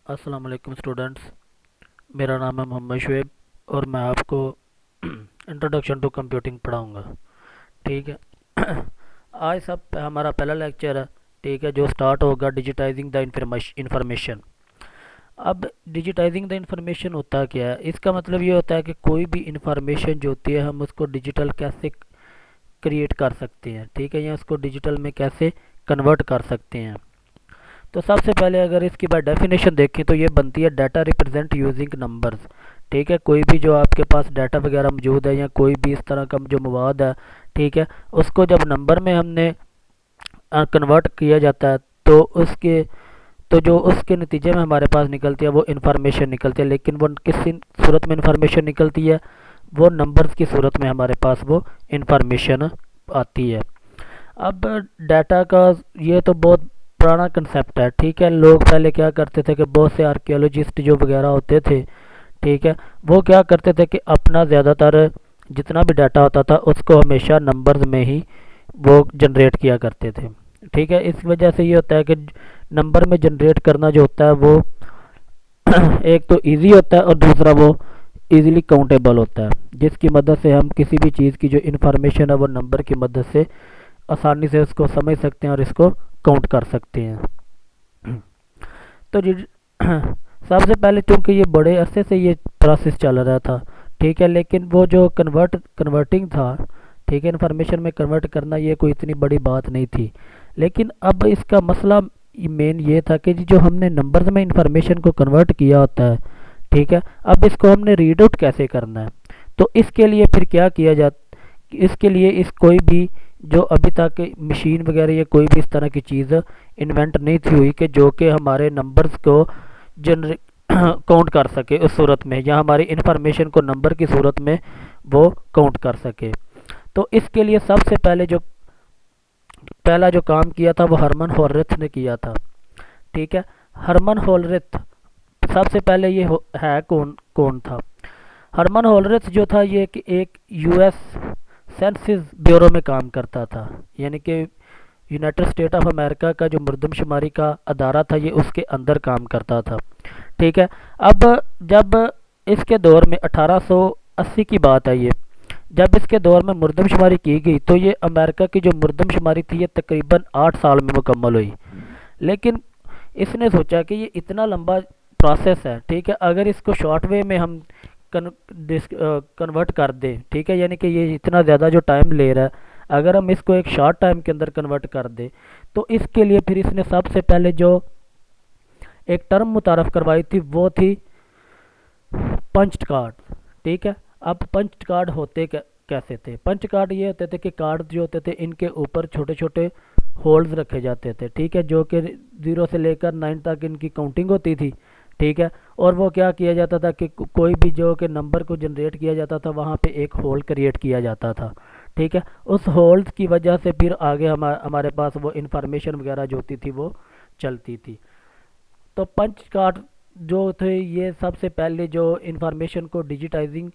अस्सलाम वालेकुम स्टूडेंट्स। मेरा नाम है मोहम्मद शुएब और मैं आपको इंट्रोडक्शन टू कंप्यूटिंग पढ़ाऊंगा। ठीक है। आज सब हमारा पहला लेक्चर है। ठीक है, जो स्टार्ट होगा डिजिटाइजिंग द इंफॉर्मेशन। अब डिजिटाइजिंग द इंफॉर्मेशन होता क्या है? इसका मतलब ये होता है कि कोई भी इंफॉर्मेशन जो होती है हम उसको डिजिटल कैसे क्रिएट कर सकते हैं, ठीक है, या उसको डिजिटल में कैसे कन्वर्ट कर सकते हैं। तो सबसे पहले अगर इसकी बाय डेफिनेशन देखें तो ये बनती है डाटा रिप्रेजेंट यूजिंग नंबर्स। ठीक है, कोई भी जो आपके पास डाटा वगैरह मौजूद है या कोई भी इस तरह का जो मवाद है, ठीक है, उसको जब नंबर में हमने कन्वर्ट किया जाता है तो उसके तो जो उसके नतीजे में हमारे पास निकलती है वो इन्फॉर्मेशन निकलती है। लेकिन वो किस सूरत में इन्फॉर्मेशन निकलती है? वो नंबर्स की सूरत में हमारे पास वो इन्फॉर्मेशन आती है। अब डाटा का ये तो बहुत पुराना कंसेप्ट है। ठीक है, लोग पहले क्या करते थे कि बहुत से आर्कियोलॉजिस्ट जो वगैरह होते थे, ठीक है, वो क्या करते थे कि अपना ज़्यादातर जितना भी डाटा होता था उसको हमेशा नंबर्स में ही वो जनरेट किया करते थे। ठीक है, इस वजह से ये होता है कि नंबर में जनरेट करना जो होता है वो एक तो इजी होता है और दूसरा वो इजीली काउंटेबल होता है, जिसकी मदद से हम किसी भी चीज़ की जो इन्फॉर्मेशन है वो नंबर की मदद से आसानी से उसको समझ सकते हैं और इसको काउंट कर सकते हैं। तो सबसे पहले चूंकि ये बड़े अरसे से ये प्रोसेस चल रहा था, ठीक है, लेकिन वो जो कन्वर्टिंग था, ठीक है, इन्फॉर्मेशन में कन्वर्ट करना ये कोई इतनी बड़ी बात नहीं थी। लेकिन अब इसका मसला मेन ये था कि जो हमने नंबर्स में इंफॉर्मेशन को कन्वर्ट किया होता है, ठीक है, अब इसको हमने रीड आउट कैसे करना है? तो इसके लिए फिर क्या किया इसके लिए इस कोई भी जो अभी तक मशीन वगैरह या कोई भी इस तरह की चीज़ इन्वेंट नहीं थी हुई कि जो कि हमारे नंबर्स को जनरे काउंट कर सके उस सूरत में, या हमारी इन्फॉर्मेशन को नंबर की सूरत में वो काउंट कर सके। तो इसके लिए सबसे पहला जो काम किया था वो हरमन होलरिथ ने किया था। ठीक है, हरमन होलरिथ सबसे पहले ये है कौन कौन था? हरमन होलरिथ जो था ये कि एक यूएस सेंसस ब्यूरो में काम करता था, यानी कि यूनाइटेड स्टेट ऑफ अमेरिका का जो मरदमशुमारी का अदारा था ये उसके अंदर काम करता था। ठीक है, अब जब इसके दौर में 1880 की बात है ये, जब इसके दौर में मरदमशुमारी की गई तो ये अमेरिका की जो मरदमशुमारी थी ये तकरीबन 8 साल में मुकम्मल हुई। लेकिन इसने सोचा कि ये इतना लंबा प्रोसेस है, ठीक है, अगर इसको शॉर्ट वे में हम कन्वर्ट कर दें, ठीक है, यानी कि ये इतना ज़्यादा जो टाइम ले रहा है, अगर हम इसको एक शॉर्ट टाइम के अंदर कन्वर्ट कर दें तो इसके लिए फिर इसने सबसे पहले जो एक टर्म मुतारफ़ करवाई थी वो थी पंच कार्ड। ठीक है, अब पंच कार्ड होते कैसे थे? पंच कार्ड ये होते थे कि कार्ड जो होते थे इनके ऊपर छोटे छोटे होल्स रखे जाते थे, ठीक है, जो कि 0 से लेकर 9 तक इनकी काउंटिंग होती थी। ठीक है, और वो क्या किया जाता था कि कोई भी जो कि नंबर को जनरेट किया जाता था वहाँ पे एक होल क्रिएट किया जाता था। ठीक है, उस होल्स की वजह से फिर आगे हमारे पास वो इंफॉर्मेशन वगैरह जो होती थी वो चलती थी। तो पंच कार्ड जो थे ये सबसे पहले जो इंफॉर्मेशन को डिजिटाइजिंग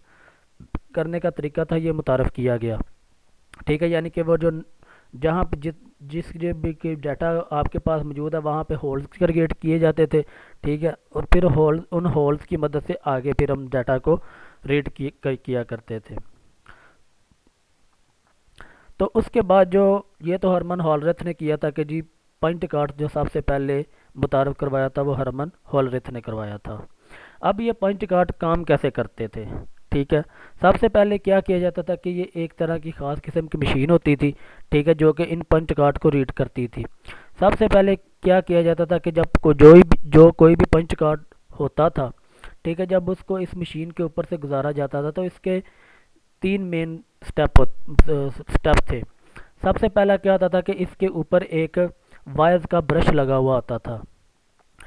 करने का तरीका था ये मुतारफ़ किया गया। ठीक है, यानी कि वो जो जहाँ पे जिस भी डाटा आपके पास मौजूद है वहाँ पे होल्स क्रिएट किए जाते थे। ठीक है, और फिर उन होल्स की मदद से आगे फिर हम डाटा को रीड किया करते थे। तो उसके बाद जो ये तो हरमन होलरिथ ने किया था कि जी पॉइंट कार्ड जो सबसे पहले मुतारफ़ करवाया था वो हरमन होलरिथ ने करवाया था। अब ये पॉइंट कार्ड काम कैसे करते थे? ठीक है, सबसे पहले क्या किया जाता था कि ये एक तरह की ख़ास किस्म की मशीन होती थी, ठीक है, जो कि इन पंच कार्ड को रीड करती थी। सबसे पहले क्या किया जाता था कि जब कोई भी पंच कार्ड होता था, ठीक है, जब उसको इस मशीन के ऊपर से गुजारा जाता था तो इसके 3 मेन स्टेप थे। सबसे पहला क्या होता था कि इसके ऊपर एक वायर्स का ब्रश लगा हुआ होता था।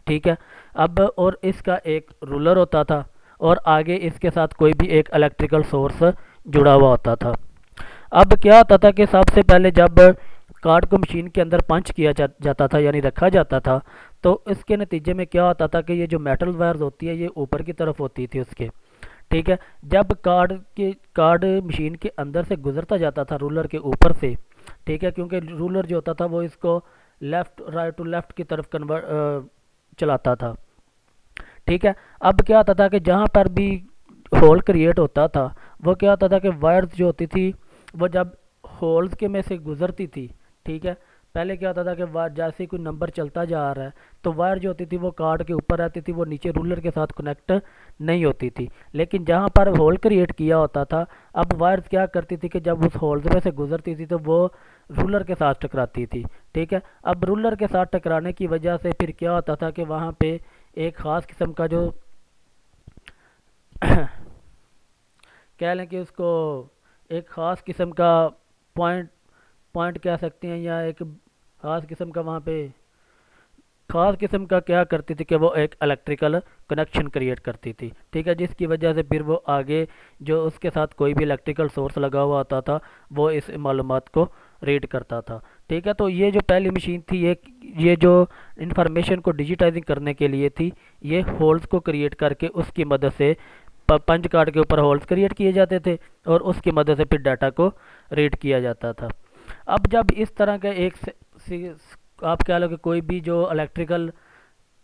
ठीक है, अब और इसका एक रूलर होता था और आगे इसके साथ कोई भी एक इलेक्ट्रिकल सोर्स जुड़ा हुआ होता था। अब क्या होता था कि सबसे पहले जब कार्ड को मशीन के अंदर पंच किया जाता था यानी रखा जाता था तो इसके नतीजे में क्या होता था कि ये जो मेटल वायर्स होती है ये ऊपर की तरफ होती थी उसके। ठीक है, जब कार्ड मशीन के अंदर से गुजरता जाता था रूलर के ऊपर से, ठीक है, क्योंकि रूलर जो होता था वो इसको लेफ़्ट राइट टू लेफ़्ट की तरफ कन्वर्ट चलाता था। ठीक है। अब क्या होता था कि जहाँ पर भी होल क्रिएट होता था, वो क्या होता था कि वायर्स जो होती थी वो जब होल्स के में से गुजरती थी, ठीक है। पहले क्या होता था कि वायर जैसे ही कोई नंबर चलता जा रहा है तो वायर जो होती थी वो कार्ड के ऊपर रहती थी, वो नीचे रूलर के साथ कनेक्ट नहीं होती थी। लेकिन जहाँ पर होल क्रिएट किया होता था, अब वायर्स क्या करती थी कि जब उस होल्स में से गुजरती थी तो वो रूलर के साथ टकराती थी, ठीक है। अब रूलर के साथ टकराने की वजह से फिर क्या होता था कि वहाँ पे एक ख़ास किस्म का जो कह लें कि उसको एक ख़ास किस्म का पॉइंट पॉइंट कह सकते हैं, या एक ख़ास किस्म का वहाँ पे ख़ास किस्म का क्या करती थी कि वो एक इलेक्ट्रिकल कनेक्शन क्रिएट करती थी, ठीक है। जिसकी वजह से फिर वो आगे जो उसके साथ कोई भी इलेक्ट्रिकल सोर्स लगा हुआ होता था वो इस मालूमात को रीड करता था, ठीक है। तो ये जो पहली मशीन थी ये जो इंफॉर्मेशन को डिजिटाइजिंग करने के लिए थी, ये होल्स को क्रिएट करके उसकी मदद से पंच कार्ड के ऊपर होल्स क्रिएट किए जाते थे और उसकी मदद से फिर डाटा को रीड किया जाता था। अब जब इस तरह का आप कह लो कि कोई भी जो इलेक्ट्रिकल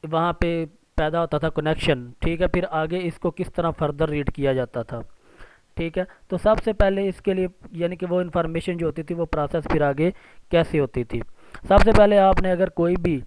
वहाँ पे पैदा होता था कनेक्शन, ठीक है, फिर आगे इसको किस तरह फर्दर रीड किया जाता था, ठीक है। तो सबसे पहले इसके लिए यानी कि वो इन्फॉर्मेशन जो होती थी वो प्रोसेस फिर आगे कैसे होती थी। सबसे पहले आपने अगर कोई भी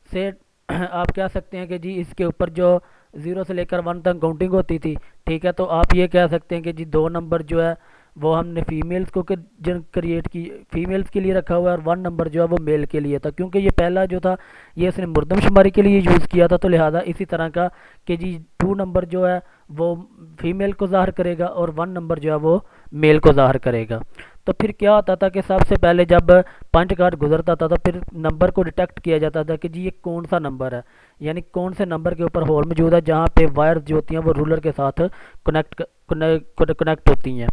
से आप कह सकते हैं कि जी इसके ऊपर जो 0 से लेकर 1 तक काउंटिंग होती थी, ठीक है। तो आप ये कह सकते हैं कि जी 2 नंबर जो है वो हमने फीमेल्स को क्रिएट की, फीमेल्स के लिए रखा हुआ है, और 1 नंबर जो है वो मेल के लिए था, क्योंकि ये पहला जो था ये इसने मुर्दमशुमारी के लिए यूज़ किया था। तो लिहाजा इसी तरह का कि जी 2 नंबर जो है वो फीमेल को ज़ाहिर करेगा और 1 नंबर जो है वो मेल को ज़ाहिर करेगा। तो फिर क्या होता था कि सबसे पहले जब पंच कार्ड गुजरता था तो फिर नंबर को डिटेक्ट किया जाता था कि जी ये कौन सा नंबर है, यानी कौन से नंबर के ऊपर होल मौजूद है जहाँ पे वायर जो होती हैं वो रूलर के साथ कनेक्ट होती हैं।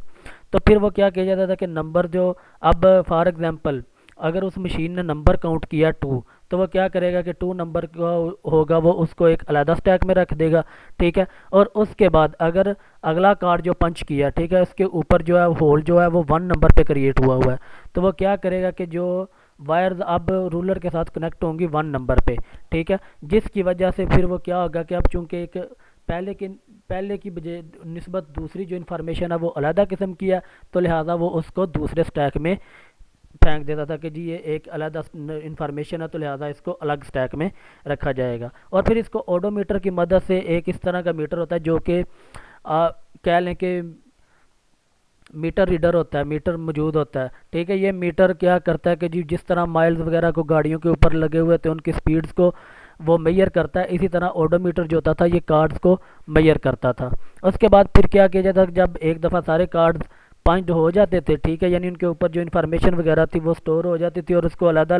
तो फिर वो क्या किया जाता था कि नंबर जो, अब फॉर एग्जांपल अगर उस मशीन ने नंबर काउंट किया 2, तो वो क्या करेगा कि 2 नंबर का होगा वो उसको एक अलग स्टैक में रख देगा, ठीक है। और उसके बाद अगर अगला कार्ड जो पंच किया, ठीक है, उसके ऊपर जो है होल जो है वो 1 नंबर पे क्रिएट हुआ है, तो वो क्या करेगा कि जो वायर्स अब रूलर के साथ कनेक्ट होंगी 1 नंबर पे, ठीक है। जिसकी वजह से फिर वो क्या होगा कि अब चूंकि एक पहले की बजाय निस्बत दूसरी जो इन्फॉर्मेशन है वो अलग किस्म की है, तो लिहाजा वो उसको दूसरे स्टैक में फेंक देता था कि जी ये एक अलग इन्फॉर्मेशन है, तो लिहाजा इसको अलग स्टैक में रखा जाएगा। और फिर इसको ओडोमीटर की मदद से, एक इस तरह का मीटर होता है जो कि कह लें कि मीटर रीडर होता है, मीटर मौजूद होता है, ठीक है। ये मीटर क्या करता है कि जी जिस तरह माइल्स वगैरह को गाड़ियों के ऊपर लगे हुए थे उनकी स्पीड्स को वो मेजर करता है, इसी तरह ओडोमीटर जो होता था ये कार्ड्स को मेजर करता था। उसके बाद फिर क्या किया जाता था, जब एक दफ़ा सारे कार्ड्स पॉइंट हो जाते थे, ठीक है, यानी उनके ऊपर जो इन्फॉर्मेशन वगैरह थी वो स्टोर हो जाती थी और उसको अलग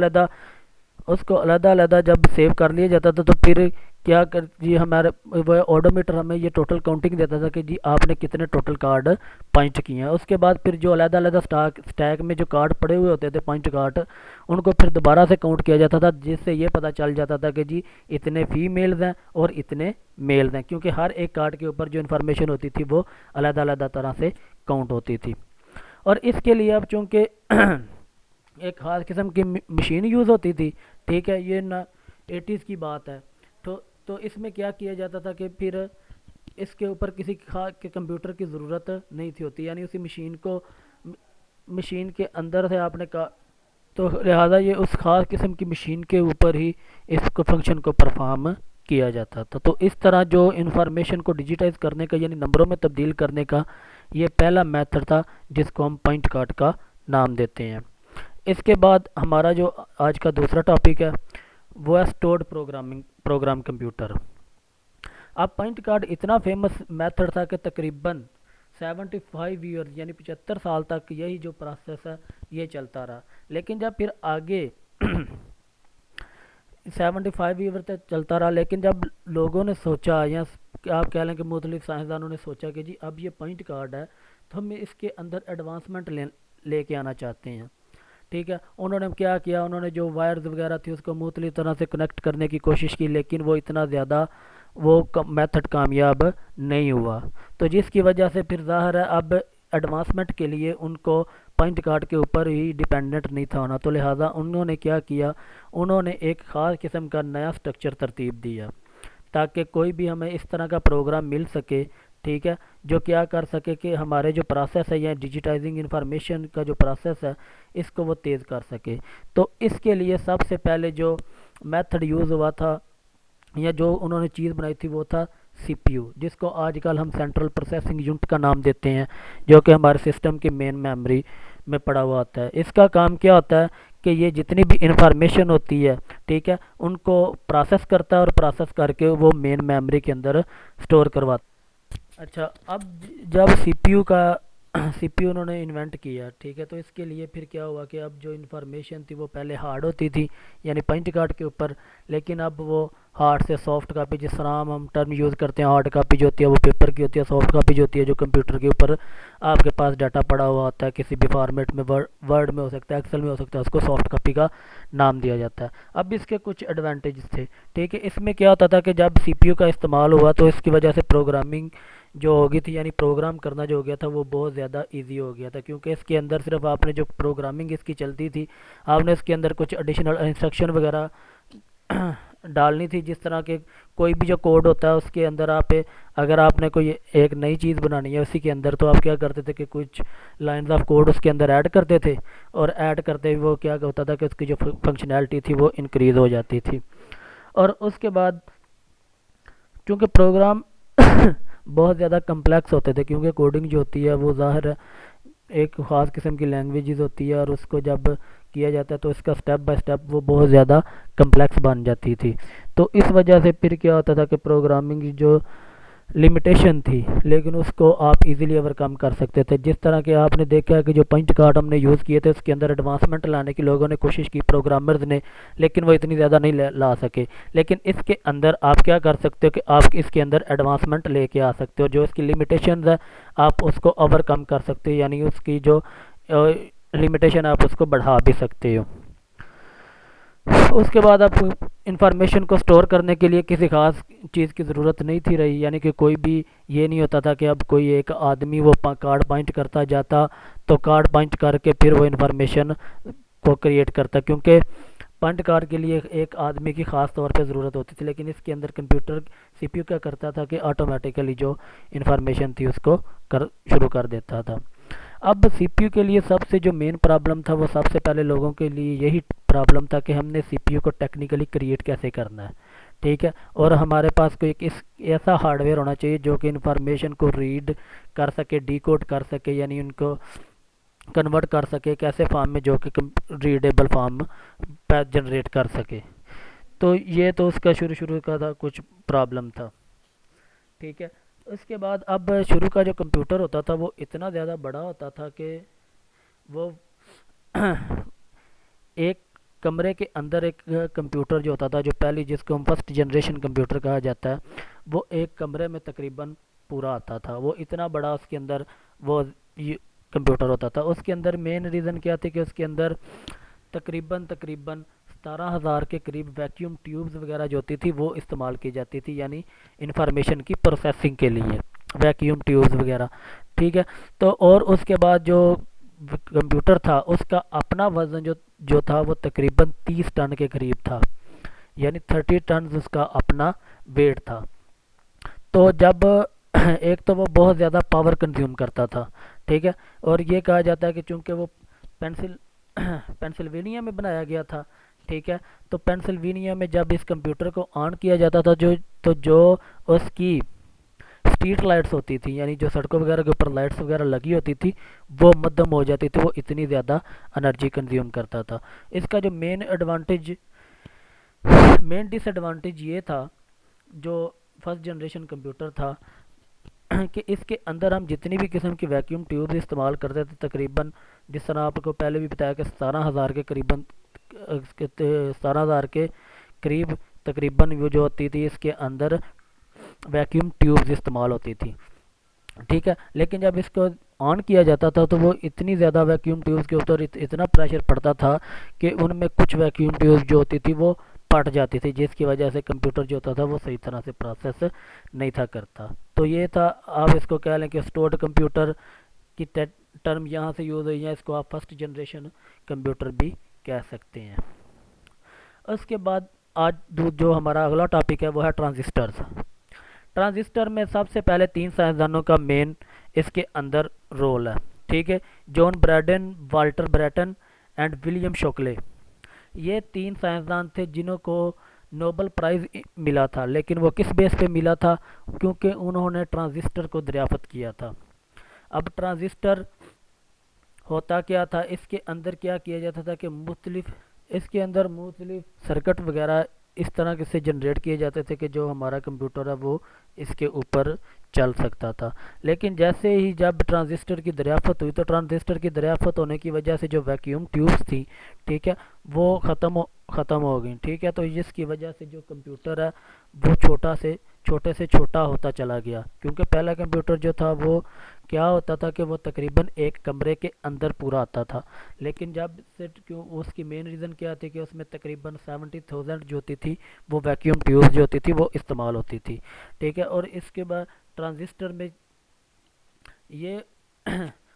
अलग जब सेव कर लिया जाता था, तो फिर क्या कर जी हमारे वो ऑडोमीटर हमें ये टोटल काउंटिंग देता था कि जी आपने कितने टोटल कार्ड पंच किए हैं। उसके बाद फिर जो अलग अलग स्टैक में जो कार्ड पड़े हुए होते थे पंच कार्ड, उनको फिर दोबारा से काउंट किया जाता था, जिससे ये पता चल जाता था कि जी इतने फीमेल्स हैं और इतने मेल्स हैं, क्योंकि हर एक कार्ड के ऊपर जो इन्फॉर्मेशन होती थी वो अलग अलग तरह से काउंट होती थी। और इसके लिए अब चूँकि एक ख़ास किस्म की मशीन यूज़ होती थी, ठीक है, ये ना 80s की बात है। तो इसमें क्या किया जाता था कि फिर इसके ऊपर किसी के कंप्यूटर की ज़रूरत नहीं थी होती, यानी उसी मशीन को मशीन के अंदर से आपने का, तो लिहाजा ये उस ख़ास किस्म की मशीन के ऊपर ही इसको फंक्शन को परफॉर्म किया जाता था। तो इस तरह जो इंफॉर्मेशन को डिजिटाइज करने का यानी नंबरों में तब्दील करने का ये पहला मेथड था जिसको हम पॉइंट कार्ड का नाम देते हैं। इसके बाद हमारा जो आज का दूसरा टॉपिक है वो है स्टोर्ड प्रोग्राम कंप्यूटर। अब पॉइंट कार्ड इतना फेमस मेथड था कि तकरीबन 75 ईयर यानी 75 साल तक यही जो प्रोसेस है ये चलता रहा। लेकिन जब फिर आगे 75 ईयर तक चलता रहा, लेकिन जब लोगों ने सोचा, या आप कह लें कि मुख्तलिफ साइंसदानों ने सोचा कि जी अब ये पॉइंट कार्ड है तो हम इसके अंदर एडवांसमेंट लेके आना चाहते हैं, ठीक है। उन्होंने क्या किया, उन्होंने जो वायर्स वगैरह थी उसको मुख्तलिफ तरह से कनेक्ट करने की कोशिश की, लेकिन वो इतना ज़्यादा वो मेथड कामयाब नहीं हुआ। तो जिसकी वजह से फिर ज़ाहिर है अब एडवांसमेंट के लिए उनको पॉइंट कार्ड के ऊपर ही डिपेंडेंट नहीं था होना, तो लिहाजा उन्होंने क्या किया, उन्होंने एक ख़ास किस्म का नया स्ट्रक्चर तरतीब दिया। ताकि कोई भी हमें इस तरह का प्रोग्राम मिल सके, ठीक है, जो क्या कर सके कि हमारे जो प्रोसेस है या डिजिटाइजिंग इंफॉर्मेशन का जो प्रोसेस है इसको वो तेज़ कर सके। तो इसके लिए सबसे पहले जो मेथड यूज़ हुआ था या जो उन्होंने चीज़ बनाई थी वो था सीपीयू, जिसको आजकल हम सेंट्रल प्रोसेसिंग यूनिट का नाम देते हैं, जो कि हमारे सिस्टम की मेन मेमोरी में पड़ा हुआ होता है। इसका काम क्या होता है कि ये जितनी भी इंफॉर्मेशन होती है, ठीक है, उनको प्रोसेस करता है और प्रोसेस करके वो मेन मेमोरी के अंदर स्टोर करवाता है। अच्छा, अब जब सीपीयू का सीपीयू उन्होंने इन्वेंट किया, ठीक है, तो इसके लिए फिर क्या हुआ कि अब जो इन्फॉर्मेशन थी वो पहले हार्ड होती थी यानी पंच कार्ड के ऊपर, लेकिन अब वो हार्ड से सॉफ्ट कापी, जिस तरह हम टर्म यूज़ करते हैं, हार्ड कापी जो होती है वो पेपर की होती है, सॉफ्ट कापी जो होती है जो कंप्यूटर के ऊपर आपके पास डाटा पड़ा हुआ होता है किसी भी फॉर्मेट में, वर्ड में हो सकता है, एक्सेल में हो सकता है, उसको सॉफ्ट कापी का नाम दिया जाता है। अब इसके कुछ एडवांटेज थे, ठीक है। इसमें क्या होता था कि जब सीपीयू का इस्तेमाल हुआ तो इसकी वजह से प्रोग्रामिंग जो हो गई थी यानी प्रोग्राम करना जो हो गया था वो बहुत ज़्यादा इजी हो गया था, क्योंकि इसके अंदर सिर्फ आपने जो प्रोग्रामिंग इसकी चलती थी आपने इसके अंदर कुछ एडिशनल इंस्ट्रक्शन वगैरह डालनी थी, जिस तरह के कोई भी जो कोड होता है उसके अंदर आप अगर आपने कोई एक नई चीज़ बनानी है उसी के अंदर, तो आप क्या करते थे कि कुछ लाइंस ऑफ कोड उसके अंदर ऐड करते थे, और ऐड करते हुए वो क्या होता था कि उसकी जो फंक्शनैलिटी थी वो इंक्रीज़ हो जाती थी। और उसके बाद चूँकि प्रोग्राम बहुत ज़्यादा कम्प्लेक्स होते थे, क्योंकि कोडिंग जो होती है वो ज़ाहिर है एक ख़ास किस्म की लैंग्वेजेस होती है और उसको जब किया जाता है तो इसका स्टेप बाय स्टेप वो बहुत ज़्यादा कम्प्लेक्स बन जाती थी। तो इस वजह से फिर क्या होता था कि प्रोग्रामिंग की जो लिमिटेशन थी लेकिन उसको आप इजीली ओवरकम कर सकते थे। जिस तरह के आपने देखा है कि जो पंच कार्ड हमने यूज़ किए थे उसके अंदर एडवांसमेंट लाने की लोगों ने कोशिश की, प्रोग्रामर्स ने, लेकिन वो इतनी ज़्यादा नहीं ला सके। लेकिन इसके अंदर आप क्या कर सकते हो कि आप इसके अंदर एडवांसमेंट लेके आ सकते हो, जो इसकी लिमिटेशंस है आप उसको ओवरकम कर सकते हो, यानी उसकी जो लिमिटेशन आप उसको बढ़ा भी सकते हो। उसके बाद आप इंफॉर्मेशन को स्टोर करने के लिए किसी खास चीज़ की ज़रूरत नहीं थी रही, यानी कि कोई भी ये नहीं होता था कि अब कोई एक आदमी वो कार्ड पॉइंट करता जाता तो कार्ड पॉइंट करके फिर वो इंफॉर्मेशन को क्रिएट करता, क्योंकि पॉइंट कार्ड के लिए एक आदमी की ख़ास तौर पे ज़रूरत होती थी। लेकिन इसके अंदर कंप्यूटर सीपीयू क्या करता था कि ऑटोमेटिकली जो इंफॉर्मेशन थी उसको शुरू कर देता था। अब सीपीयू के लिए सबसे जो मेन प्रॉब्लम था वो सबसे पहले लोगों के लिए यही प्रॉब्लम था कि हमने सीपीयू को टेक्निकली क्रिएट कैसे करना है, ठीक है, और हमारे पास कोई एक इस ऐसा हार्डवेयर होना चाहिए जो कि इंफॉर्मेशन को रीड कर सके, डिकोड कर सके, यानी उनको कन्वर्ट कर सके कैसे फॉर्म में जो कि रीडेबल फॉर्म जनरेट कर सके। तो ये तो उसका शुरू शुरू का था कुछ प्रॉब्लम था, ठीक है। उसके बाद अब शुरू का जो कंप्यूटर होता था वो इतना ज़्यादा बड़ा होता था कि वो एक कमरे के अंदर एक कंप्यूटर जो होता था, जो पहली जिसको हम फर्स्ट जनरेशन कंप्यूटर कहा जाता है, वो एक कमरे में तकरीबन पूरा आता था। वो इतना बड़ा उसके अंदर वो कंप्यूटर होता था। उसके अंदर मेन रीज़न क्या थी कि उसके अंदर तकरीबन तकरीबन 17,000 के करीब वैक्यूम ट्यूब्स वगैरह जो होती थी वो इस्तेमाल की जाती थी, यानी इंफॉर्मेशन की प्रोसेसिंग के लिए वैक्यूम ट्यूब्स वगैरह, ठीक है। तो और उसके बाद जो कंप्यूटर था उसका अपना वज़न जो जो था वो तकरीबन 30 टन के करीब था, यानी 30 टन उसका अपना वेट था। तो जब एक तो वो बहुत ज़्यादा पावर कंज्यूम करता था, ठीक है, और ये कहा जाता है कि चूँकि वो पेंसिल्वेनिया में बनाया गया था, ठीक है, तो पेंसिल्वेनिया में जब इस कंप्यूटर को ऑन किया जाता था जो उसकी स्ट्रीट लाइट्स होती थी, यानी जो सड़कों वगैरह के ऊपर लाइट्स वगैरह लगी होती थी वो मध्यम हो जाती थी, वो इतनी ज़्यादा एनर्जी कंज्यूम करता था। इसका जो मेन डिसएडवांटेज ये था जो फर्स्ट जनरेशन कंप्यूटर था कि इसके अंदर हम जितनी भी किस्म की वैक्यूम ट्यूब्स इस्तेमाल करते थे, तकरीबन जिस तरह आपको पहले भी बताया कि 17,000 के करीबन 17,000 के करीब तकरीबन वो जो होती थी इसके अंदर वैक्यूम ट्यूब्स इस्तेमाल होती थी, ठीक है। लेकिन जब इसको ऑन किया जाता था तो वो इतनी ज़्यादा वैक्यूम ट्यूब्स के ऊपर इतना प्रेशर पड़ता था कि उनमें कुछ वैक्यूम ट्यूब्स जो होती थी वो फट जाती थी, जिसकी वजह से कंप्यूटर जो होता था वो सही तरह से प्रोसेस नहीं था करता। तो ये था, आप इसको कह लें कि स्टोर्ड कंप्यूटर की टर्म यहाँ से यूज़ हुई है, इसको आप फर्स्ट जनरेशन कंप्यूटर भी कह सकते हैं। उसके बाद आज जो हमारा अगला टॉपिक है वो है ट्रांजिस्टर्स। ट्रांजिस्टर में सबसे पहले तीन साइंसदानों का मेन इसके अंदर रोल है, ठीक है। John Bardeen, Walter Brattain and William Shockley. ये तीन साइंसदान थे जिन्हों को नोबेल प्राइज़ मिला था, लेकिन वो किस बेस पे मिला था? क्योंकि उन्होंने ट्रांजिस्टर को दरियाफ्त किया था। अब ट्रांजिस्टर होता क्या था, इसके अंदर क्या किया जाता था कि मुख्तलिफ इसके अंदर मुख्तलिफ सर्किट वगैरह इस तरह से जनरेट किए जाते थे कि जो हमारा कंप्यूटर है वो इसके ऊपर चल सकता था। लेकिन जैसे ही जब ट्रांजिस्टर की दरियाफ्त हुई, तो ट्रांजिस्टर की दरियाफ्त होने की वजह से जो वैक्यूम ट्यूब्स थी, ठीक है, वो ख़त्म हो गई, ठीक है। तो जिसकी वजह से जो कंप्यूटर है वो छोटे से छोटा होता चला गया, क्योंकि पहला कंप्यूटर जो था वो क्या होता था कि वो तकरीबन एक कमरे के अंदर पूरा आता था। लेकिन जब से क्यों उसकी मेन रीज़न क्या थी कि उसमें तकरीबन 70,000 जो होती थी वो वैक्यूम ट्यूब जो होती थी वो इस्तेमाल होती थी, ठीक है। और इसके बाद ट्रांजिस्टर में ये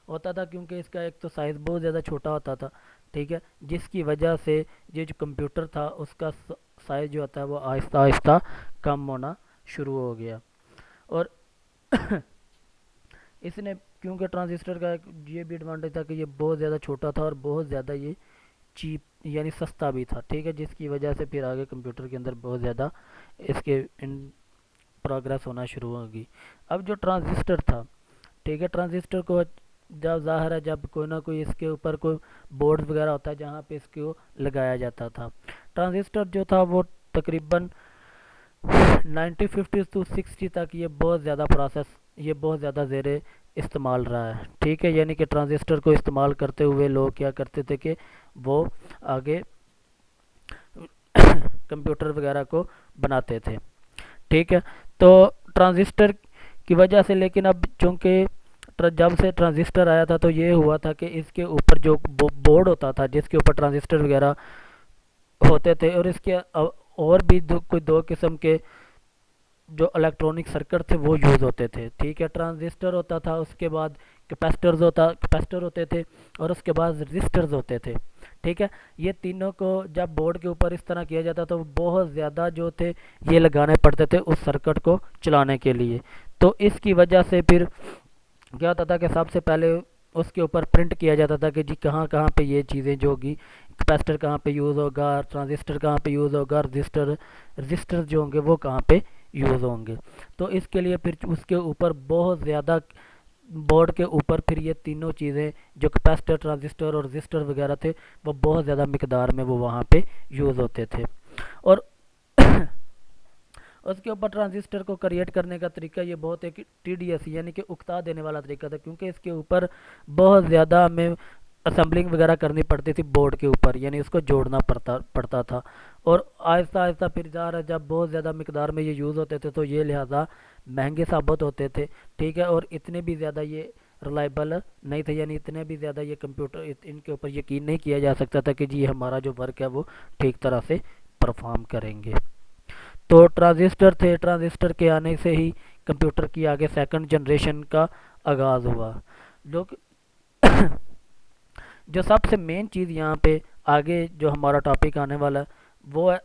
होता था क्योंकि इसका एक तो साइज़ बहुत ज़्यादा छोटा होता था, ठीक है, जिसकी वजह से ये जो कंप्यूटर था उसका साइज़ जो होता है वो आहिस्ता आहिस्ता कम होना शुरू हो गया। और इसने क्योंकि ट्रांजिस्टर का एक ये भी एडवांटेज था कि ये बहुत ज़्यादा छोटा था और बहुत ज़्यादा ये चीप यानी सस्ता भी था, ठीक है, जिसकी वजह से फिर आगे कंप्यूटर के अंदर बहुत ज़्यादा इसके इन प्रोग्रेस होना शुरू होगी। अब जो ट्रांजिस्टर था, ठीक है, ट्रांजिस्टर को जब ज़ाहिर है जब कोई ना कोई इसके ऊपर कोई बोर्ड वगैरह होता है जहाँ पे इसको लगाया जाता था। ट्रांजिस्टर जो था वो तकरीबन 1950 टू 60 तक ये बहुत ज़्यादा ज़ेरे इस्तेमाल रहा है, ठीक है। यानी कि ट्रांजिस्टर को इस्तेमाल करते हुए लोग क्या करते थे कि वो आगे कंप्यूटर वगैरह को बनाते थे, ठीक है। तो ट्रांजिस्टर की वजह से, लेकिन अब चूँकि जब से ट्रांजिस्टर आया था तो ये हुआ था कि इसके ऊपर जो बोर्ड होता था जिसके ऊपर ट्रांजिस्टर वगैरह होते थे, और इसके और भी कोई दो किस्म के जो इलेक्ट्रॉनिक सर्किट थे वो यूज़ होते थे, ठीक है। ट्रांजिस्टर होता था, उसके बाद कैपेसिटर होते थे, और उसके बाद रजिस्टर्स होते थे, ठीक है। ये तीनों को जब बोर्ड के ऊपर इस तरह किया जाता तो बहुत ज़्यादा जो थे ये लगाने पड़ते थे उस सर्किट को चलाने के लिए। तो इसकी वजह से फिर क्या होता था कि सबसे पहले उसके ऊपर प्रिंट किया जाता था कि जी कहाँ कहाँ पे ये चीज़ें जो होगी, कैपेसिटर कहाँ पे यूज़ होगा, ट्रांजिस्टर कहाँ पे यूज़ होगा, रजिस्टर जो होंगे वो कहाँ पे यूज़ होंगे। तो इसके लिए फिर उसके ऊपर बहुत ज़्यादा बोर्ड के ऊपर फिर ये तीनों चीज़ें जो कैपेसिटर, ट्रांजिस्टर और रजिस्टर वगैरह थे वो बहुत ज़्यादा मिकदार में वो वहाँ पे यूज़ होते थे। और उसके ऊपर ट्रांजिस्टर को क्रिएट करने का तरीका ये बहुत एक टीडीएस यानी कि उकता देने वाला तरीका था, क्योंकि इसके ऊपर बहुत ज़्यादा हमें असेंबलिंग वगैरह करनी पड़ती थी बोर्ड के ऊपर, यानी उसको जोड़ना पड़ता था। और आहिस्ता आहिस्ता फिर जा रहा जब बहुत ज़्यादा मकदार में ये यूज़ होते थे तो ये लिहाजा महंगे साबित होते थे, ठीक है। और इतने भी ज़्यादा ये रिलायबल नहीं थे, यानी इतने भी ज़्यादा ये कंप्यूटर इनके ऊपर यकीन नहीं किया जा सकता था कि जी हमारा जो वर्क है वो ठीक तरह से परफॉर्म करेंगे। तो ट्रांजिस्टर थे, ट्रांजिस्टर के आने से ही कंप्यूटर की आगे सेकंड जनरेशन का आगाज़ हुआ। लोग जो सबसे मेन चीज़ यहाँ पे आगे जो हमारा टॉपिक आने वाला है वो है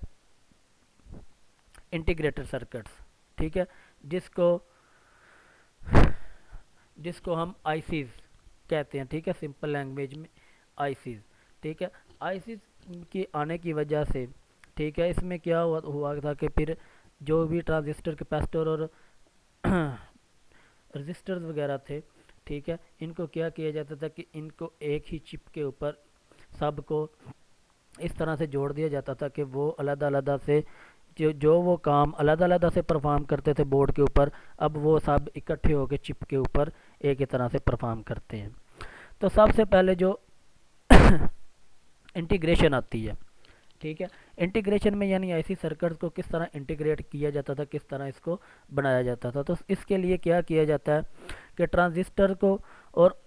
इंटीग्रेटेड सर्किट्स, ठीक है, जिसको जिसको हम आईसीज कहते हैं, ठीक है, सिंपल लैंग्वेज में आईसीज, ठीक है। आईसीज की आने की वजह से, ठीक है, इसमें क्या हुआ था कि फिर जो भी ट्रांजिस्टर, कैपेसिटर और रजिस्टर्स वगैरह थे, ठीक है, इनको क्या किया जाता था कि इनको एक ही चिप के ऊपर सबको इस तरह से जोड़ दिया जाता था कि वो अलग अलग से जो वो काम अलग अलग से परफॉर्म करते थे बोर्ड के ऊपर, अब वो सब इकट्ठे होकर चिप के ऊपर एक ही तरह से परफॉर्म करते हैं। तो सबसे पहले जो इंटीग्रेशन आती है, ठीक है, इंटीग्रेशन में यानी ऐसी सर्किट्स को किस तरह इंटीग्रेट किया जाता था, किस तरह इसको बनाया जाता था। तो इसके लिए क्या किया जाता है कि ट्रांजिस्टर को और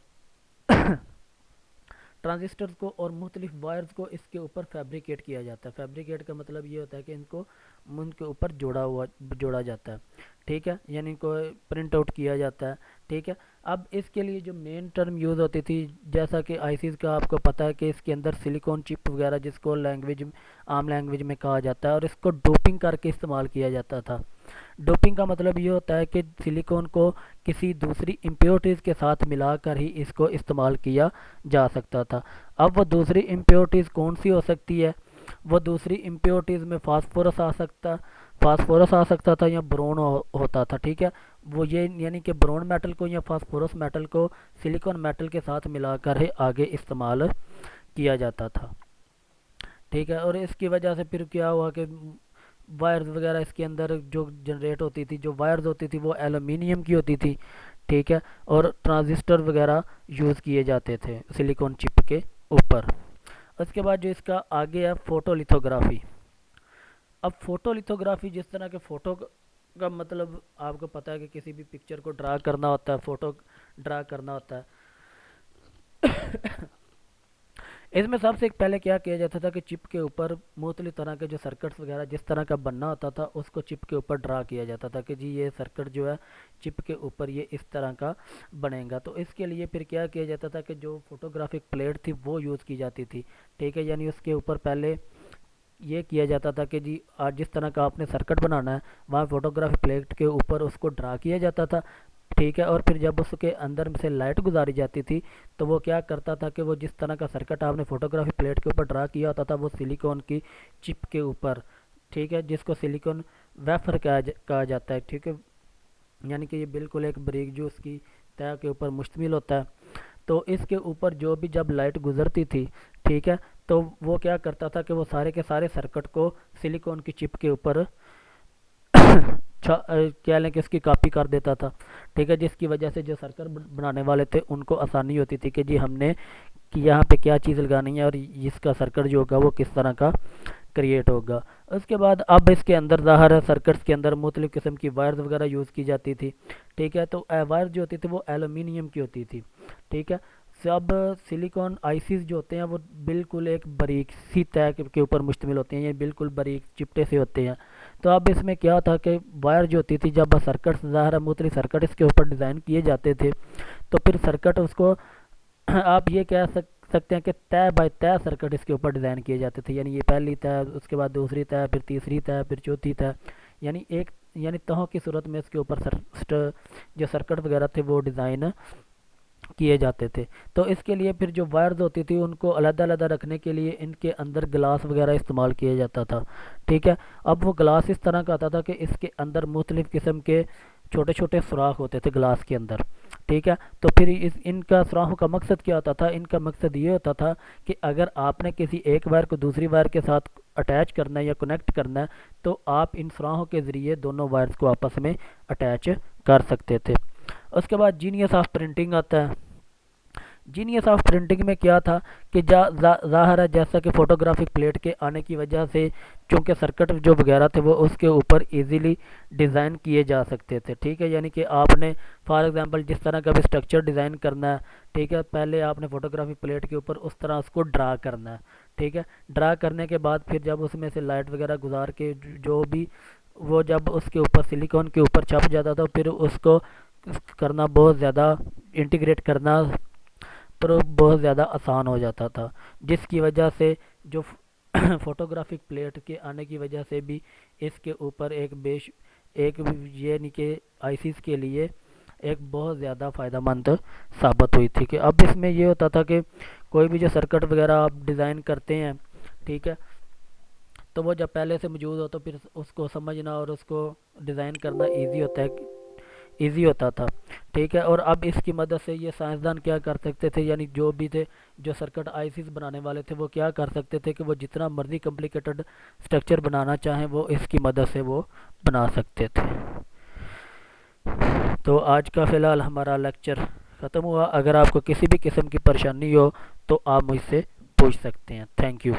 ट्रांजिस्टर्स को और मुख्तलिफ वायर्स को इसके ऊपर फैब्रिकेट किया जाता है। फैब्रिकेट का मतलब ये होता है कि इनको उनके ऊपर जोड़ा जाता है, ठीक है, यानी इनको प्रिंट आउट किया जाता है, ठीक है। अब इसके लिए जो मेन टर्म यूज़ होती थी, जैसा कि आईसीज़ का आपको पता है कि इसके अंदर सिलिकॉन चिप वगैरह, जिसको आम लैंग्वेज में कहा जाता है, और इसको डोपिंग करके इस्तेमाल किया जाता था। डोपिंग का मतलब ये होता है कि सिलिकॉन को किसी दूसरी इम्प्योरिटीज़ के साथ मिलाकर ही इसको इस्तेमाल किया जा सकता था। अब वो दूसरी इम्प्योरिटीज़ कौन सी हो सकती है? वो दूसरी इम्प्योरिटीज़ में फास्फोरस आ सकता था या ब्रोन होता था, ठीक है। वो ये यानी कि ब्रोन मेटल को या फास्फोरस मेटल को सिलिकॉन मेटल के साथ मिलाकर ही आगे इस्तेमाल किया जाता था, ठीक है। और इसकी वजह से फिर क्या हुआ कि वायर्स वगैरह इसके अंदर जो जनरेट होती थी, जो वायर्स होती थी वो एल्यूमिनियम की होती थी, ठीक है। और ट्रांजिस्टर वगैरह यूज़ किए जाते थे सिलिकॉन चिप के ऊपर। उसके बाद जो इसका आगे है फोटोलिथोग्राफी। अब फोटोलिथोग्राफी, जिस तरह के फ़ोटो का मतलब आपको पता है कि किसी भी पिक्चर को ड्रा करना होता है, फ़ोटो ड्रा करना होता है। इसमें सबसे पहले क्या किया जाता था कि चिप के ऊपर मुख्तलिफ तरह के जो सर्किट्स वगैरह जिस तरह का बनना होता था उसको चिप के ऊपर ड्रा किया जाता था कि जी ये सर्किट जो है चिप के ऊपर ये इस तरह का बनेगा। तो इसके लिए फिर क्या किया जाता था कि जो फोटोग्राफिक प्लेट थी वो यूज़ की जाती थी, ठीक है। यानी उसके ऊपर पहले ये किया जाता था कि जी आज जिस तरह का आपने सर्किट बनाना है वहाँ फोटोग्राफी प्लेट के ऊपर उसको ड्रा किया जाता था, ठीक है। और फिर जब उसके अंदर से लाइट गुजारी जाती थी तो वो क्या करता था कि वो जिस तरह का सर्किट आपने फोटोग्राफी प्लेट के ऊपर ड्रा किया होता था वो सिलिकॉन की चिप के ऊपर, ठीक है, जिसको सिलिकॉन वेफर कहा जाता है, ठीक है। यानी कि ये बिल्कुल एक ब्रिक जो उसकी तय के ऊपर मुश्तमिल होता है। तो इसके ऊपर जो भी जब लाइट गुजरती थी, ठीक है, तो वो क्या करता था कि वो सारे के सारे सर्किट को सिलिकॉन की चिप के ऊपर क्या लें कि इसकी कॉपी कर देता था, ठीक है। जिसकी वजह से जो सर्किट बनाने वाले थे उनको आसानी होती थी कि जी हमने कि यहाँ पे क्या चीज़ लगानी है और इसका सर्किट जो होगा वो किस तरह का क्रिएट होगा। उसके बाद अब इसके अंदर ज़ाहिर है सर्किट्स के अंदर मुख्तलिफ़ किस्म की वायर्स वगैरह यूज़ की जाती थी, ठीक है। तो वायर जो होती थी वो एलुमिनियम की होती थी, ठीक है। सब सिलिकॉन आईसीज जो होते हैं वो बिल्कुल एक बारीक सी तय के ऊपर मुश्तमिल होते हैं, ये बिल्कुल बारीक चिपटे से होते हैं। तो अब इसमें क्या था कि वायर जो होती थी जब सर्किट ज़ाहिर है मुख्तलिफ सर्किट इसके ऊपर डिज़ाइन किए जाते थे तो फिर सर्किट उसको आप ये कह सकते हैं कि तय बाय तय सर्किट इसके ऊपर डिज़ाइन किए जाते थे। यानी ये पहली तय, उसके बाद दूसरी तय, फिर तीसरी तय, फिर चौथी तय, यानी तहों की सूरत में इसके ऊपर जो सर्किट वगैरह थे वो डिज़ाइन किए जाते थे। तो इसके लिए फिर जो वायर्स होती थी उनको अलग-अलग रखने के लिए इनके अंदर ग्लास वगैरह इस्तेमाल किया जाता था, ठीक है। अब वो ग्लास इस तरह का आता था कि इसके अंदर मुख्तलिफ़ किस्म के छोटे छोटे सुराख होते थे ग्लास के अंदर, ठीक है। तो फिर इनका सुराखों का मकसद क्या होता था? इनका मकसद ये होता था कि अगर आपने किसी एक वायर को दूसरी वायर के साथ अटैच करना है या कनेक्ट करना है तो आप इन सुराखों के ज़रिए दोनों वायर्स को आपस में अटैच कर सकते थे। उसके बाद जीनियस ऑफ प्रिंटिंग आता है। जीनियस ऑफ प्रिंटिंग में क्या था कि ज़ाहिर है जैसा कि फ़ोटोग्राफिक प्लेट के आने की वजह से चूँकि सर्किट जो वगैरह थे वो उसके ऊपर इजीली डिज़ाइन किए जा सकते थे, ठीक है। यानी कि आपने फॉर एग्जांपल जिस तरह का भी स्ट्रक्चर डिज़ाइन करना है, ठीक है, पहले आपने फ़ोटोग्राफिक प्लेट के ऊपर उस तरह उसको ड्रा करना है, ठीक है। ड्रा करने के बाद फिर जब उसमें से लाइट वगैरह गुजार के जो भी वो जब उसके ऊपर सिलिकॉन के ऊपर छप जाता था फिर उसको करना बहुत ज़्यादा इंटीग्रेट करना पर बहुत ज़्यादा आसान हो जाता था, जिसकी वजह से जो फ़ोटोग्राफिक प्लेट के आने की वजह से भी इसके ऊपर एक ये नहीं कि आईसीज के लिए एक बहुत ज़्यादा फ़ायदेमंद साबित हुई थी। कि अब इसमें ये होता था कि कोई भी जो सर्किट वगैरह आप डिज़ाइन करते हैं, ठीक है, तो वो जब पहले से मौजूद हो तो फिर उसको समझना और उसको डिज़ाइन करना ईजी होता था, ठीक है। और अब इसकी मदद से ये साइंसदान क्या कर सकते थे, यानी जो भी थे जो सर्किट आईसीज बनाने वाले थे वो क्या कर सकते थे कि वो जितना मर्जी कॉम्प्लिकेटेड स्ट्रक्चर बनाना चाहें वो इसकी मदद से वो बना सकते थे। तो आज का फ़िलहाल हमारा लेक्चर ख़त्म हुआ। अगर आपको किसी भी किस्म की परेशानी हो तो आप मुझसे पूछ सकते हैं। Thank you.